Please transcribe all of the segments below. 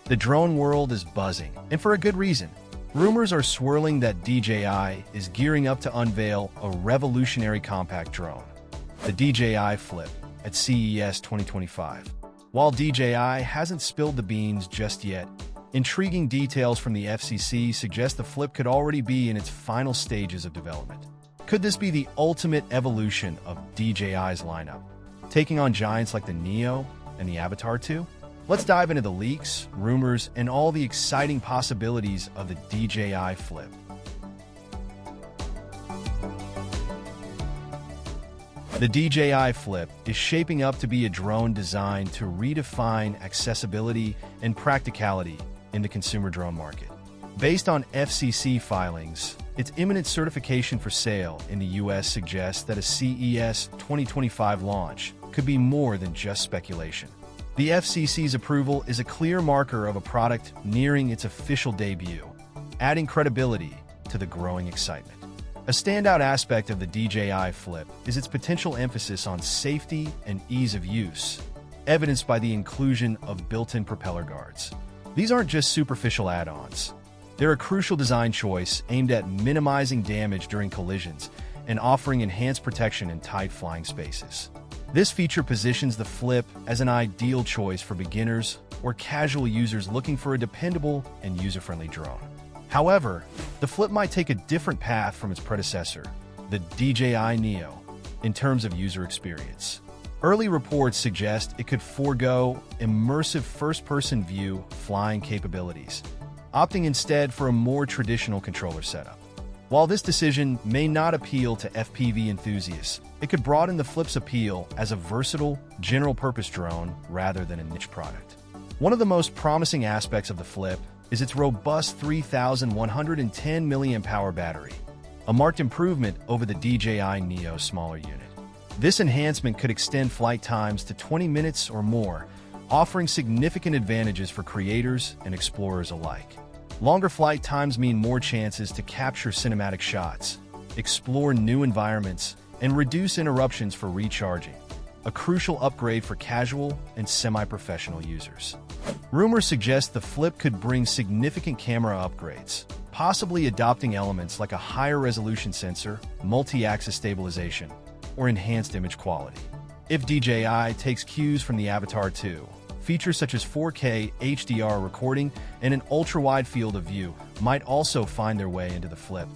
The drone world is buzzing, and for a good reason. Rumors are swirling that DJI is gearing up to unveil a revolutionary compact drone, the DJI Flip, at CES 2025. While DJI hasn't spilled the beans just yet, intriguing details from the FCC suggest the Flip could already be in its final stages of development. Could this be the ultimate evolution of DJI's lineup, taking on giants like the Neo and the Avatar 2? Let's dive into the leaks, rumors, and all the exciting possibilities of the DJI Flip. The DJI Flip is shaping up to be a drone designed to redefine accessibility and practicality in the consumer drone market. Based on FCC filings, its imminent certification for sale in the US suggests that a CES 2025 launch could be more than just speculation. The FCC's approval is a clear marker of a product nearing its official debut, adding credibility to the growing excitement. A standout aspect of the DJI Flip is its potential emphasis on safety and ease of use, evidenced by the inclusion of built-in propeller guards. These aren't just superficial add-ons. They're a crucial design choice aimed at minimizing damage during collisions and offering enhanced protection in tight flying spaces. This feature positions the Flip as an ideal choice for beginners or casual users looking for a dependable and user-friendly drone. However, the Flip might take a different path from its predecessor, the DJI Neo, in terms of user experience. Early reports suggest it could forego immersive first-person view flying capabilities, opting instead for a more traditional controller setup. While this decision may not appeal to FPV enthusiasts, it could broaden the Flip's appeal as a versatile, general-purpose drone rather than a niche product. One of the most promising aspects of the Flip is its robust 3,110 mAh battery, a marked improvement over the DJI Neo's smaller unit. This enhancement could extend flight times to 20 minutes or more, offering significant advantages for creators and explorers alike. Longer flight times mean more chances to capture cinematic shots, explore new environments, and reduce interruptions for recharging, a crucial upgrade for casual and semi-professional users. Rumors suggest the Flip could bring significant camera upgrades, possibly adopting elements like a higher resolution sensor, multi-axis stabilization, or enhanced image quality. If DJI takes cues from the Avatar 2, features such as 4K HDR recording and an ultra-wide field of view might also find their way into the Flip,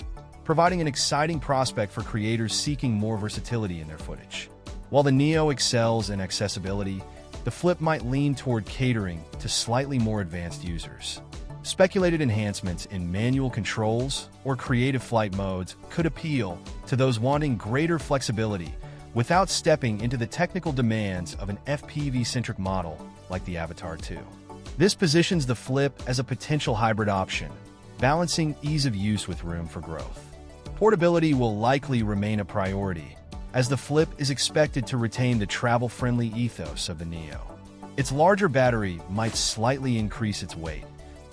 providing an exciting prospect for creators seeking more versatility in their footage. While the Neo excels in accessibility, the Flip might lean toward catering to slightly more advanced users. Speculated enhancements in manual controls or creative flight modes could appeal to those wanting greater flexibility without stepping into the technical demands of an FPV-centric model like the Avatar 2. This positions the Flip as a potential hybrid option, balancing ease of use with room for growth. Portability will likely remain a priority, as the Flip is expected to retain the travel-friendly ethos of the Neo. Its larger battery might slightly increase its weight,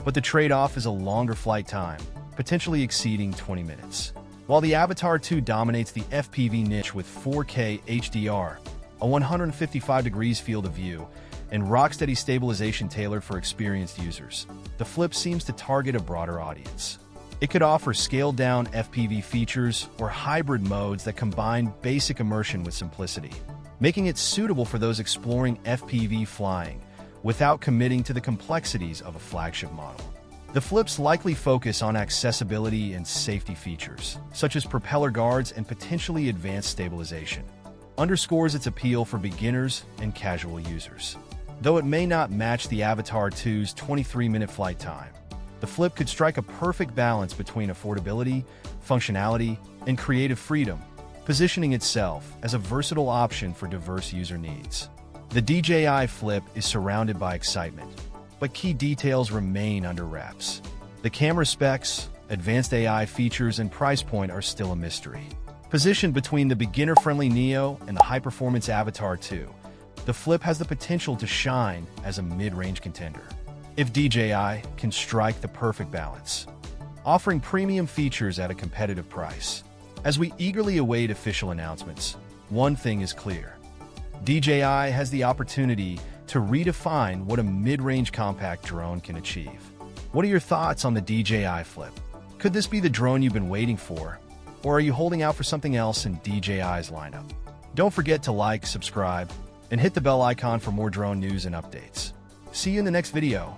but the trade-off is a longer flight time, potentially exceeding 20 minutes. While the Avatar 2 dominates the FPV niche with 4K HDR, a 155 degrees field of view, and rock-steady stabilization tailored for experienced users, the Flip seems to target a broader audience. It could offer scaled-down FPV features or hybrid modes that combine basic immersion with simplicity, making it suitable for those exploring FPV flying without committing to the complexities of a flagship model. The Flip's likely focus on accessibility and safety features, such as propeller guards and potentially advanced stabilization, underscores its appeal for beginners and casual users. Though it may not match the Avatar 2's 23-minute flight time, the Flip could strike a perfect balance between affordability, functionality, and creative freedom, positioning itself as a versatile option for diverse user needs. The DJI Flip is surrounded by excitement, but key details remain under wraps. The camera specs, advanced AI features, and price point are still a mystery. Positioned between the beginner-friendly Neo and the high-performance Avatar 2, the Flip has the potential to shine as a mid-range contender, if DJI can strike the perfect balance, offering premium features at a competitive price. As we eagerly await official announcements, one thing is clear: DJI has the opportunity to redefine what a mid-range compact drone can achieve. What are your thoughts on the DJI Flip? Could this be the drone you've been waiting for? Or are you holding out for something else in DJI's lineup? Don't forget to like, subscribe, and hit the bell icon for more drone news and updates. See you in the next video.